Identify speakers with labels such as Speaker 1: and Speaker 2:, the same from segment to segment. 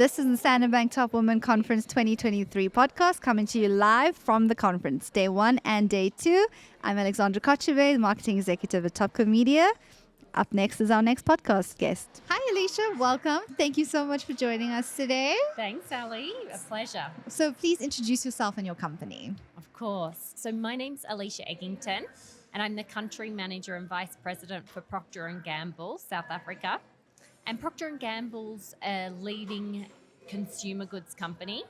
Speaker 1: This is the Standard Bank Top Women Conference 2023 podcast coming to you live from the conference, day 1 and day 2. I'm Alexandra Kocheve, Marketing Executive at Topco Media. Up next is our next podcast guest. Hi, Alicia. Welcome. Thank you so much for joining us today.
Speaker 2: Thanks, Ali. A pleasure.
Speaker 1: So please introduce yourself and your company.
Speaker 2: Of course. So my name's Alicia Eggington, and I'm the Country Manager and Vice President for Procter & Gamble, South Africa. And Procter & Gamble's a leading consumer goods company.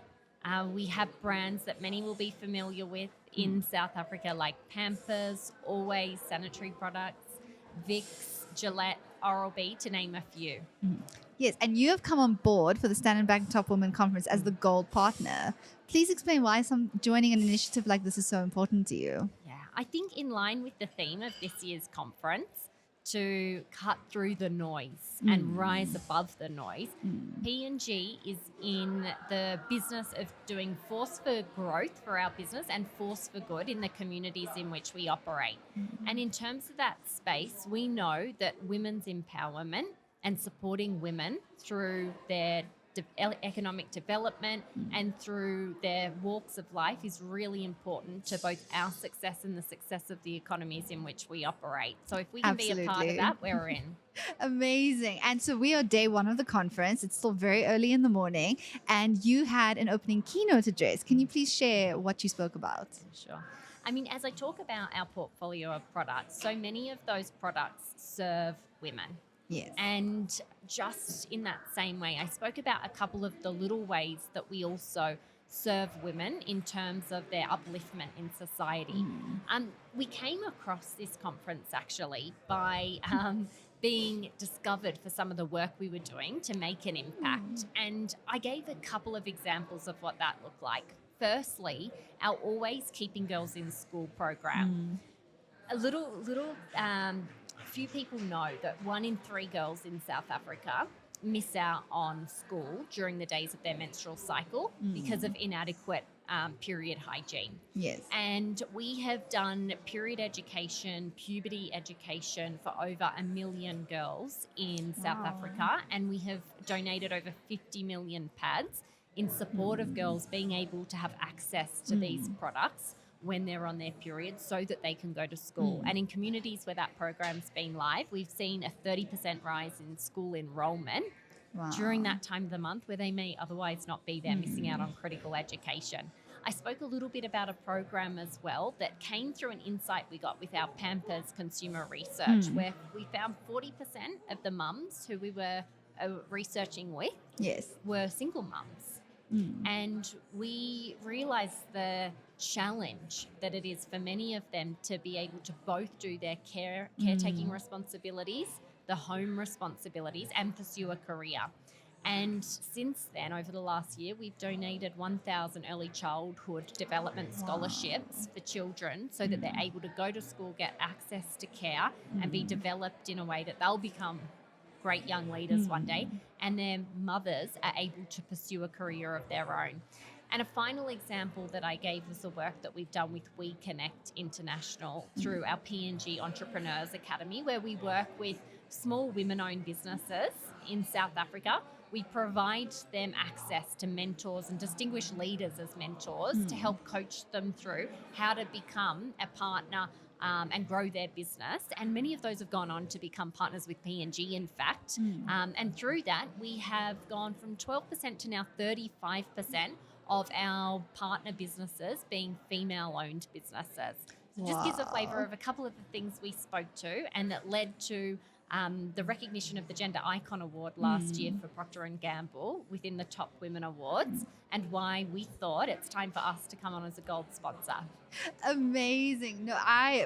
Speaker 2: We have brands that many will be familiar with in South Africa, like Pampers, Always sanitary products, Vicks, Gillette, Oral-B, to name a few.
Speaker 1: Yes, and you have come on board for the Standard Bank Top Women Conference as the gold partner. Please explain why joining an initiative like this is so important to you.
Speaker 2: Yeah, I think in line with the theme of this year's conference, to cut through the noise and rise above the noise, P&G is in the business of doing force for growth for our business and force for good in the communities in which we operate. And in terms of that space, we know that women's empowerment and supporting women through their economic development and through their walks of life is really important to both our success and the success of the economies in which we operate. So if we can be a part of that, we're in.
Speaker 1: Amazing. And so we are day 1 of the conference. It's still very early in the morning, and you had an opening keynote address. Can you please share what you spoke about?
Speaker 2: Sure. I mean, as I talk about our portfolio of products, so many of those products serve women.
Speaker 1: Yes.
Speaker 2: And just in that same way, I spoke about a couple of the little ways that we also serve women in terms of their upliftment in society. We came across this conference actually by being discovered for some of the work we were doing to make an impact. And I gave a couple of examples of what that looked like. Firstly, our Always Keeping Girls in School program. Few people know that 1 in 3 girls in South Africa miss out on school during the days of their menstrual cycle because of inadequate period hygiene.
Speaker 1: Yes.
Speaker 2: And we have done period education, puberty education for over 1 million girls in South Africa, and we have donated over 50 million pads in support of girls being able to have access to these products when they're on their period so that they can go to school. And in communities where that program's been live, we've seen a 30% rise in school enrollment during that time of the month where they may otherwise not be there, missing out on critical education. I spoke a little bit about a program as well that came through an insight we got with our Pampers consumer research, where we found 40% of the mums who we were researching with were single mums. And we realised the challenge that it is for many of them to be able to both do their caretaking responsibilities, the home responsibilities, and pursue a career. And since then, over the last year, we've donated 1,000 early childhood development scholarships for children so that they're able to go to school, get access to care, and be developed in a way that they'll become great young leaders one day, and their mothers are able to pursue a career of their own. And a final example that I gave was the work that we've done with We Connect International through our P&G Entrepreneurs Academy, where we work with small women-owned businesses in South Africa. We provide them access to mentors and distinguished leaders as mentors to help coach them through how to become a partner and grow their business. And many of those have gone on to become partners with P&G, in fact. And through that, we have gone from 12% to now 35% of our partner businesses being female-owned businesses. So it just gives a flavour of a couple of the things we spoke to, and that led to the recognition of the Gender Icon Award last year for Procter & Gamble within the Top Women Awards, and why we thought it's time for us to come on as a gold sponsor.
Speaker 1: Amazing. No,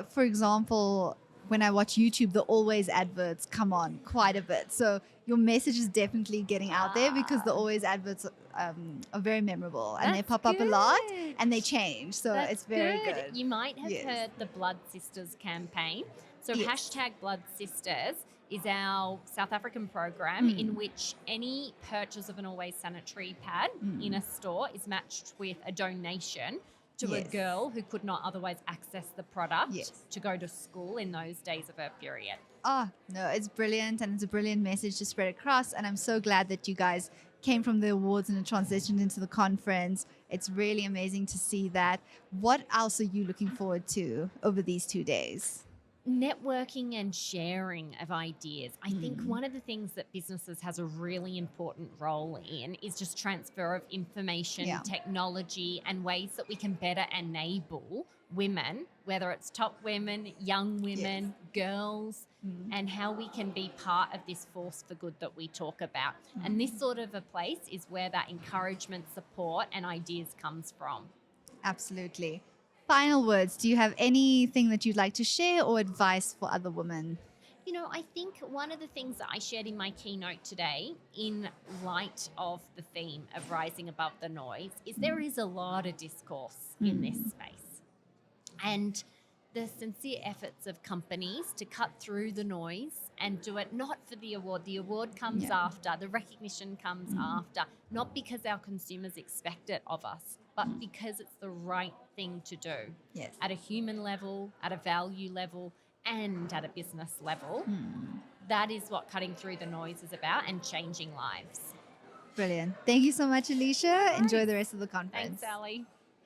Speaker 1: for example, when I watch YouTube, the Always adverts come on quite a bit. So your message is definitely getting out there, because the Always adverts are very memorable, and they pop up a lot and they change. So it's very good.
Speaker 2: You might have heard the Blood Sisters campaign. So hashtag Blood Sisters is our South African program in which any purchase of an Always sanitary pad in a store is matched with a donation to a girl who could not otherwise access the product to go to school in those days of her period.
Speaker 1: Oh, no, it's brilliant, and it's a brilliant message to spread across, and I'm so glad that you guys came from the awards and it transitioned into the conference. It's really amazing to see that. What else are you looking forward to over these 2 days?
Speaker 2: Networking and sharing of ideas. I think one of the things that businesses has a really important role in is just transfer of information, technology, and ways that we can better enable women, whether it's top women, young women, girls, and how we can be part of this force for good that we talk about. And this sort of a place is where that encouragement, support, and ideas comes from.
Speaker 1: Absolutely. Final words. Do you have anything that you'd like to share or advice for other women?
Speaker 2: You know, I think one of the things that I shared in my keynote today, in light of the theme of rising above the noise, is there is a lot of discourse in this space. And the sincere efforts of companies to cut through the noise and do it not for the award. The award comes after, the recognition comes after, not because our consumers expect it of us, but because it's the right thing to do.
Speaker 1: Yes.
Speaker 2: At a human level, at a value level, and at a business level. That is what cutting through the noise is about, and changing lives.
Speaker 1: Brilliant. Thank you so much, Alicia. Enjoy the rest of the conference.
Speaker 2: Thanks, Ali.